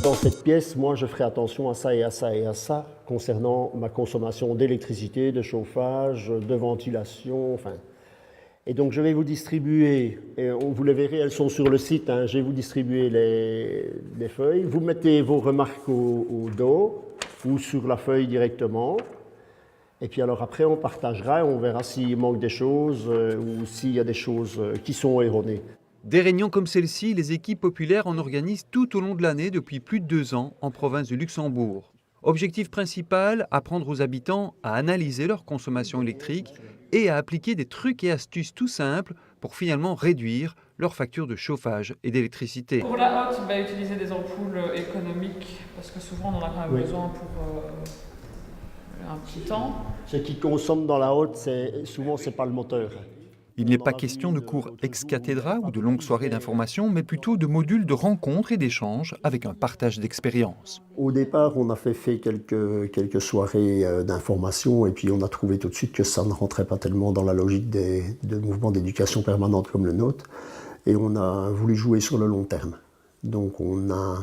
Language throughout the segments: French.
Dans cette pièce, moi, je ferai attention à ça et à ça et à ça concernant ma consommation d'électricité, de chauffage, de ventilation, enfin. Et donc, je vais vous distribuer, et vous les verrez, elles sont sur le site, hein, je vais vous distribuer les feuilles. Vous mettez vos remarques au dos ou sur la feuille directement. Et puis alors après, on partagera et on verra s'il manque des choses ou s'il y a des choses qui sont erronées. Des réunions comme celle-ci, les équipes populaires en organisent tout au long de l'année depuis plus de 2 ans en province du Luxembourg. Objectif principal, apprendre aux habitants à analyser leur consommation électrique et à appliquer des trucs et astuces tout simples pour finalement réduire leur facture de chauffage et d'électricité. Pour la haute, utiliser des ampoules économiques parce que souvent on en a quand même besoin pour un petit temps. Ce qui consomme dans la haute, souvent c'est pas le moteur. Il n'est pas question de cours ex cathedra ou de longues soirées d'information, mais plutôt de modules de rencontres et d'échanges avec un partage d'expériences. Au départ, on a fait quelques soirées d'information et puis on a trouvé tout de suite que ça ne rentrait pas tellement dans la logique de mouvements d'éducation permanente comme le nôtre. Et on a voulu jouer sur le long terme. Donc on a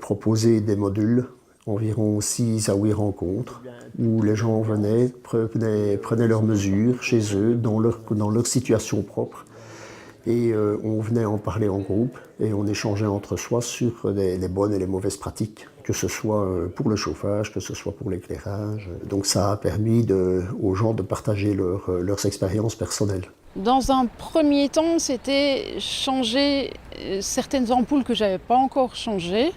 proposé des modules, environ 6 à 8 rencontres, où les gens venaient, prenaient leurs mesures chez eux, dans leur situation propre. Et on venait en parler en groupe et on échangeait entre soi sur les bonnes et les mauvaises pratiques, que ce soit pour le chauffage, que ce soit pour l'éclairage. Donc ça a permis aux gens de partager leurs expériences personnelles. Dans un premier temps, c'était changer certaines ampoules que je n'avais pas encore changées,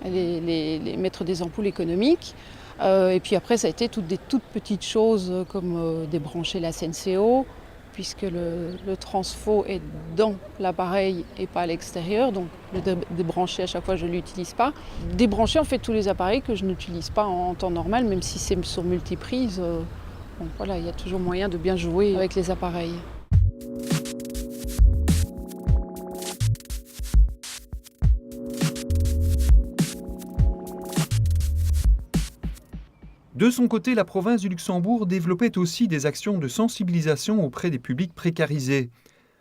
les mettre des ampoules économiques. Et puis après, ça a été des toutes petites choses comme débrancher la SNCO, puisque le transfo est dans l'appareil et pas à l'extérieur, donc le débrancher à chaque fois je ne l'utilise pas. Débrancher en fait tous les appareils que je n'utilise pas en temps normal, même si c'est sur multiprise. Voilà, il y a toujours moyen de bien jouer avec les appareils. De son côté, la province du Luxembourg développait aussi des actions de sensibilisation auprès des publics précarisés.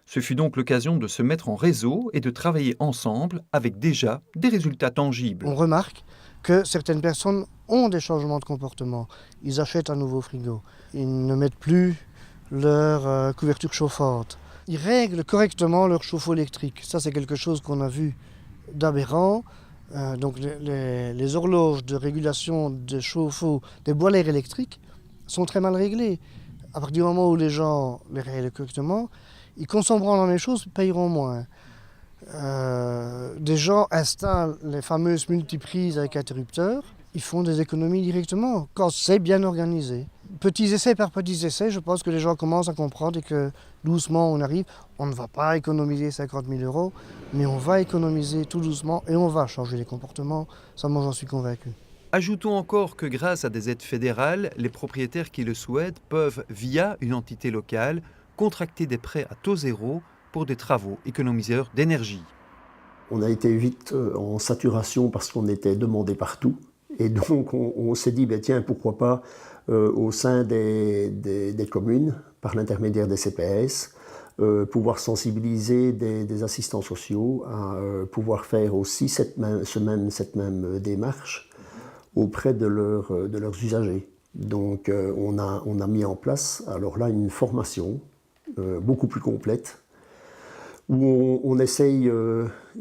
Ce fut donc l'occasion de se mettre en réseau et de travailler ensemble avec déjà des résultats tangibles. On remarque que certaines personnes ont des changements de comportement. Ils achètent un nouveau frigo. Ils ne mettent plus leur couverture chauffante. Ils règlent correctement leur chauffe-eau électrique. Ça, c'est quelque chose qu'on a vu d'aberrant. Donc les horloges de régulation de chauffe-eau des boileurs électriques sont très mal réglées. À partir du moment où les gens les règlent correctement, ils consommeront la même chose, payeront moins. Des gens installent les fameuses multiprises avec interrupteurs, ils font des économies directement quand c'est bien organisé. Petits essais par petits essais, je pense que les gens commencent à comprendre et que doucement on arrive. On ne va pas économiser 50 000 €, mais on va économiser tout doucement et on va changer les comportements. Ça, moi, j'en suis convaincu. Ajoutons encore que grâce à des aides fédérales, les propriétaires qui le souhaitent peuvent, via une entité locale, contracter des prêts à taux zéro pour des travaux économiseurs d'énergie. On a été vite en saturation parce qu'on était demandé partout. Et donc on s'est dit, tiens, pourquoi pas au sein des communes, par l'intermédiaire des CPS, pouvoir sensibiliser des assistants sociaux à pouvoir faire aussi cette même démarche auprès de leurs usagers. Donc on a mis en place alors là une formation beaucoup plus complète où on essaye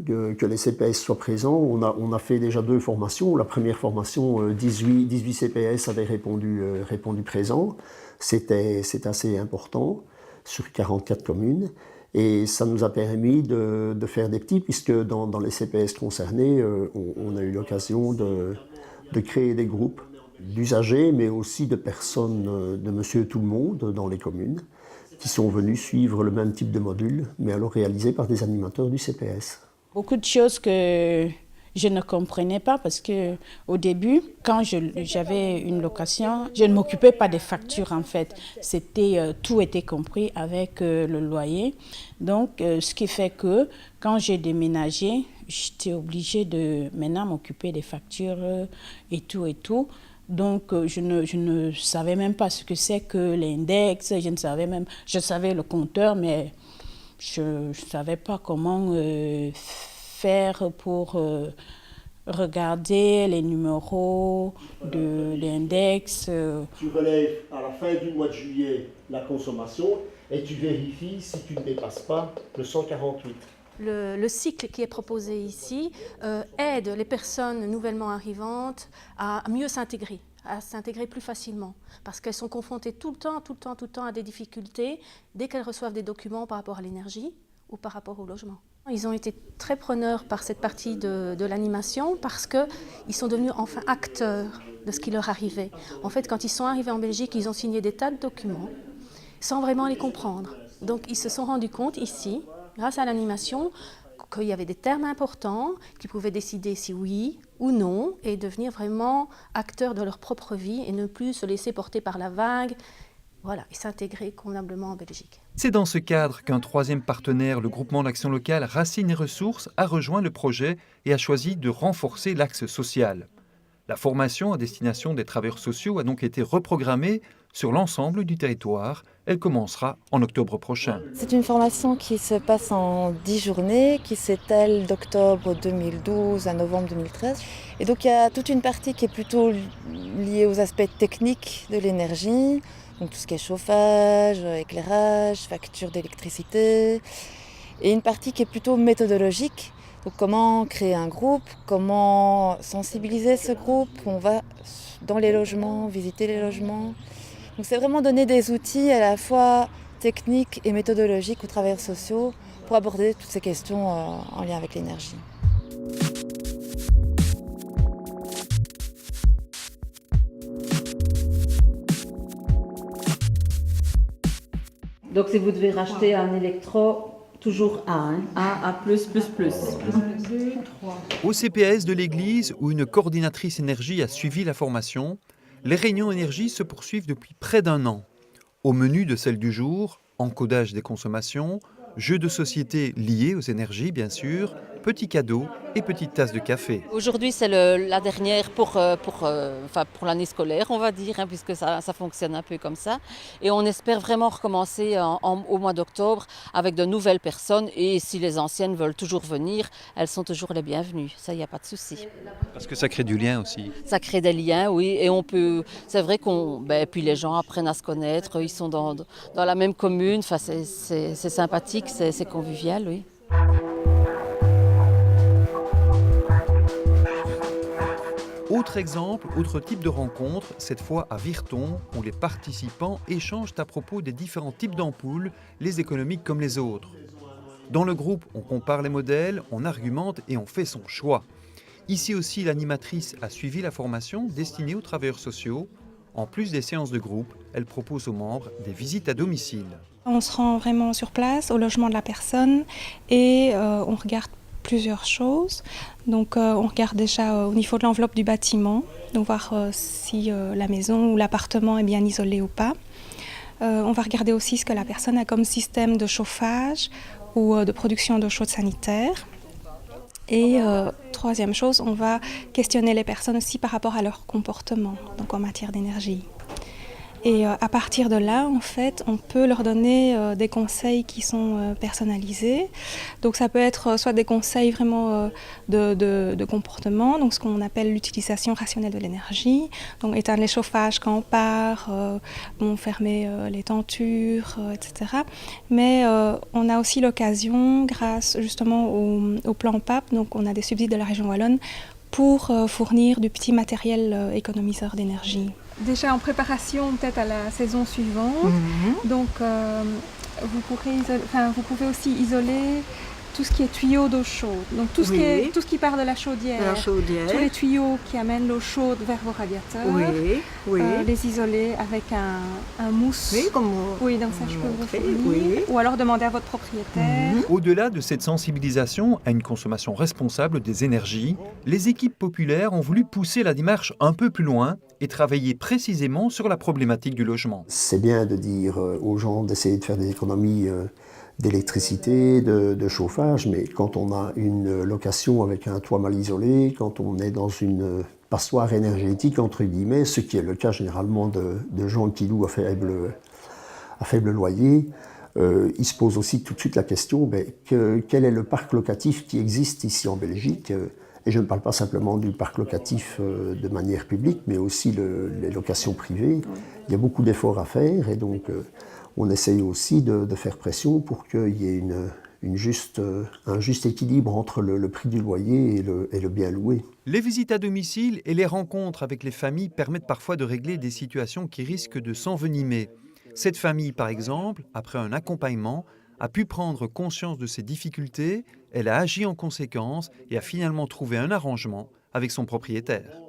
que les CPS soient présents. On a fait déjà 2 formations. La première formation, 18 CPS avaient répondu présent. C'était assez important sur 44 communes. Et ça nous a permis de faire des petits, puisque dans les CPS concernés, on a eu l'occasion de créer des groupes d'usagers, mais aussi de personnes, de monsieur tout le monde dans les communes, qui sont venus suivre le même type de module, mais alors réalisé par des animateurs du CPS. Beaucoup de choses que je ne comprenais pas parce qu'au début, quand j'avais une location, je ne m'occupais pas des factures en fait. Tout était compris avec le loyer. Donc, ce qui fait que quand j'ai déménagé, j'étais obligée de maintenant m'occuper des factures et tout. Donc, je ne savais même pas ce que c'est que l'index, je savais le compteur, mais je ne savais pas comment faire pour regarder les numéros de l'index. Tu relèves à la fin du mois de juillet la consommation et tu vérifies si tu ne dépasses pas le 148. Le cycle qui est proposé ici aide les personnes nouvellement arrivantes à mieux s'intégrer, à s'intégrer plus facilement, parce qu'elles sont confrontées tout le temps à des difficultés dès qu'elles reçoivent des documents par rapport à l'énergie ou par rapport au logement. Ils ont été très preneurs par cette partie de l'animation parce qu'ils sont devenus enfin acteurs de ce qui leur arrivait. En fait, quand ils sont arrivés en Belgique, ils ont signé des tas de documents sans vraiment les comprendre. Donc ils se sont rendus compte ici, grâce à l'animation, qu'il y avait des termes importants, qu'ils pouvaient décider si oui ou non et devenir vraiment acteurs de leur propre vie et ne plus se laisser porter par la vague. Voilà, et s'intégrer convenablement en Belgique. C'est dans ce cadre qu'un troisième partenaire, le groupement d'action locale Racines et Ressources, a rejoint le projet et a choisi de renforcer l'axe social. La formation à destination des travailleurs sociaux a donc été reprogrammée sur l'ensemble du territoire. Elle commencera en octobre prochain. C'est une formation qui se passe en 10 journées, qui s'étale d'octobre 2012 à novembre 2013. Et donc il y a toute une partie qui est plutôt liée aux aspects techniques de l'énergie, donc tout ce qui est chauffage, éclairage, facture d'électricité, et une partie qui est plutôt méthodologique. Donc comment créer un groupe, comment sensibiliser ce groupe, on va dans les logements, visiter les logements. Donc c'est vraiment donner des outils à la fois techniques et méthodologiques aux travailleurs sociaux pour aborder toutes ces questions en lien avec l'énergie. Donc si vous devez racheter un électro, toujours A, A plus. Au CPAS de l'église, où une coordinatrice énergie a suivi la formation, les réunions énergie se poursuivent depuis près d'1 an. Au menu de celle du jour, encodage des consommations, jeux de société liés aux énergies bien sûr, petits cadeaux et petites tasses de café. Aujourd'hui c'est la dernière pour l'année scolaire on va dire, puisque ça fonctionne un peu comme ça. Et on espère vraiment recommencer au mois d'octobre avec de nouvelles personnes, et si les anciennes veulent toujours venir, elles sont toujours les bienvenues, ça il n'y a pas de souci. Parce que ça crée du lien aussi. Ça crée des liens, oui, et on peut, c'est vrai puis les gens apprennent à se connaître, ils sont dans la même commune, c'est sympathique, c'est convivial, oui. Autre exemple, autre type de rencontre, cette fois à Virton, où les participants échangent à propos des différents types d'ampoules, les économiques comme les autres. Dans le groupe, on compare les modèles, on argumente et on fait son choix. Ici aussi, l'animatrice a suivi la formation destinée aux travailleurs sociaux. En plus des séances de groupe, elle propose aux membres des visites à domicile. On se rend vraiment sur place, au logement de la personne, et on regarde plusieurs choses. Donc on regarde déjà au niveau de l'enveloppe du bâtiment, donc voir si la maison ou l'appartement est bien isolé ou pas. On va regarder aussi ce que la personne a comme système de chauffage ou de production d'eau chaude sanitaire. Et troisième chose, on va questionner les personnes aussi par rapport à leur comportement, donc en matière d'énergie. Et à partir de là, en fait, on peut leur donner des conseils qui sont personnalisés. Donc ça peut être soit des conseils vraiment de comportement, donc ce qu'on appelle l'utilisation rationnelle de l'énergie, donc éteindre les chauffages quand on part, fermer les tentures, etc. Mais on a aussi l'occasion, grâce justement au plan PAP, donc on a des subsides de la région wallonne, pour fournir du petit matériel économiseur d'énergie. Déjà en préparation peut-être à la saison suivante, donc vous pouvez aussi isoler tout ce qui est tuyaux d'eau chaude. Donc tout ce, tout ce qui part de la chaudière, tous les tuyaux qui amènent l'eau chaude vers vos radiateurs, les isoler avec un mousse. Oui, donc ça je peux vous fournir. Ou alors demander à votre propriétaire. Au-delà de cette sensibilisation à une consommation responsable des énergies, les équipes populaires ont voulu pousser la démarche un peu plus loin et travailler précisément sur la problématique du logement. C'est bien de dire aux gens d'essayer de faire des économies d'électricité, de chauffage, mais quand on a une location avec un toit mal isolé, quand on est dans une passoire énergétique, entre guillemets, ce qui est le cas généralement de gens qui louent à faible loyer, il se pose aussi tout de suite la question, quel est le parc locatif qui existe ici en Belgique ? Et je ne parle pas simplement du parc locatif de manière publique, mais aussi les locations privées. Il y a beaucoup d'efforts à faire et donc on essaye aussi de faire pression pour qu'il y ait un juste équilibre entre le prix du loyer et le bien loué. Les visites à domicile et les rencontres avec les familles permettent parfois de régler des situations qui risquent de s'envenimer. Cette famille, par exemple, après un accompagnement, a pu prendre conscience de ses difficultés, elle a agi en conséquence et a finalement trouvé un arrangement avec son propriétaire.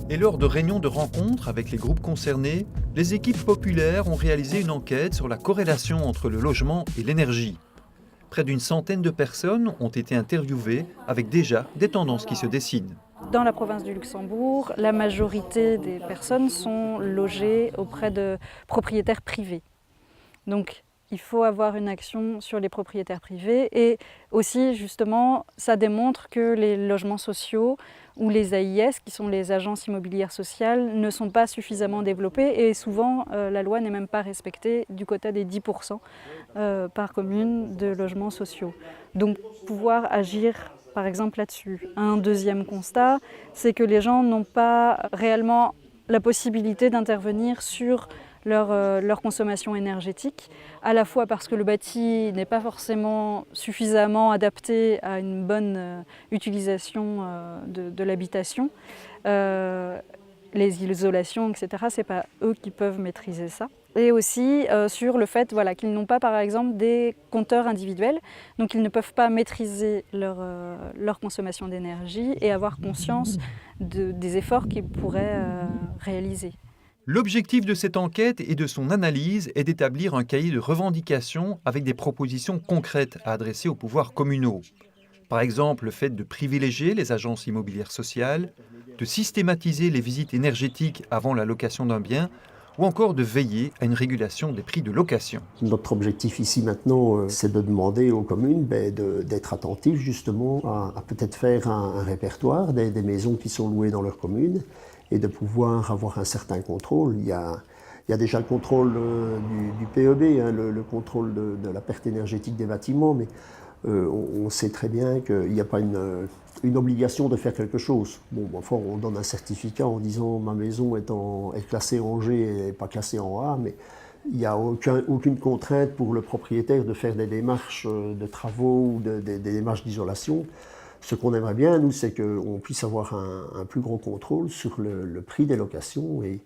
Et lors de réunions de rencontres avec les groupes concernés, les équipes populaires ont réalisé une enquête sur la corrélation entre le logement et l'énergie. Près d'une centaine de personnes ont été interviewées avec déjà des tendances qui se dessinent. Dans la province du Luxembourg, la majorité des personnes sont logées auprès de propriétaires privés. Donc, il faut avoir une action sur les propriétaires privés et aussi, justement, ça démontre que les logements sociaux ou les AIS, qui sont les agences immobilières sociales, ne sont pas suffisamment développés et souvent, la loi n'est même pas respectée du quota des 10% par commune de logements sociaux. Donc, pouvoir agir, par exemple, là-dessus. Un deuxième constat, c'est que les gens n'ont pas réellement la possibilité d'intervenir sur leur consommation énergétique, à la fois parce que le bâti n'est pas forcément suffisamment adapté à une bonne utilisation de l'habitation. Les isolations, etc., ce n'est pas eux qui peuvent maîtriser ça. Et aussi sur le fait qu'ils n'ont pas, par exemple, des compteurs individuels, donc ils ne peuvent pas maîtriser leur consommation d'énergie et avoir conscience des efforts qu'ils pourraient réaliser. L'objectif de cette enquête et de son analyse est d'établir un cahier de revendications avec des propositions concrètes à adresser aux pouvoirs communaux. Par exemple, le fait de privilégier les agences immobilières sociales, de systématiser les visites énergétiques avant la location d'un bien, ou encore de veiller à une régulation des prix de location. Notre objectif ici maintenant, c'est de demander aux communes d'être attentives justement à peut-être faire un répertoire des maisons qui sont louées dans leur commune et de pouvoir avoir un certain contrôle. Il y a déjà le contrôle du PEB, le contrôle de la perte énergétique des bâtiments, mais on sait très bien qu'il n'y a pas une obligation de faire quelque chose. Bon, enfin, on donne un certificat en disant ma maison est classée en G et pas classée en A, mais il n'y a aucune contrainte pour le propriétaire de faire des démarches de travaux ou des démarches d'isolation. Ce qu'on aimerait bien, nous, c'est qu'on puisse avoir un plus gros contrôle sur le prix des locations et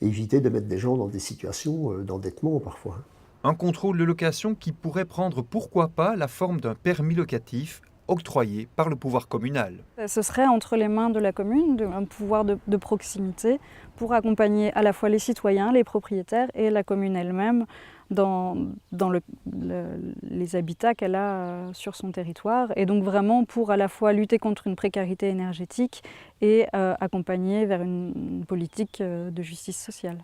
éviter de mettre des gens dans des situations d'endettement parfois. Un contrôle de location qui pourrait prendre, pourquoi pas, la forme d'un permis locatif octroyé par le pouvoir communal. Ce serait entre les mains de la commune, un pouvoir de proximité pour accompagner à la fois les citoyens, les propriétaires et la commune elle-même dans les habitats qu'elle a sur son territoire. Et donc vraiment pour à la fois lutter contre une précarité énergétique et accompagner vers une politique de justice sociale.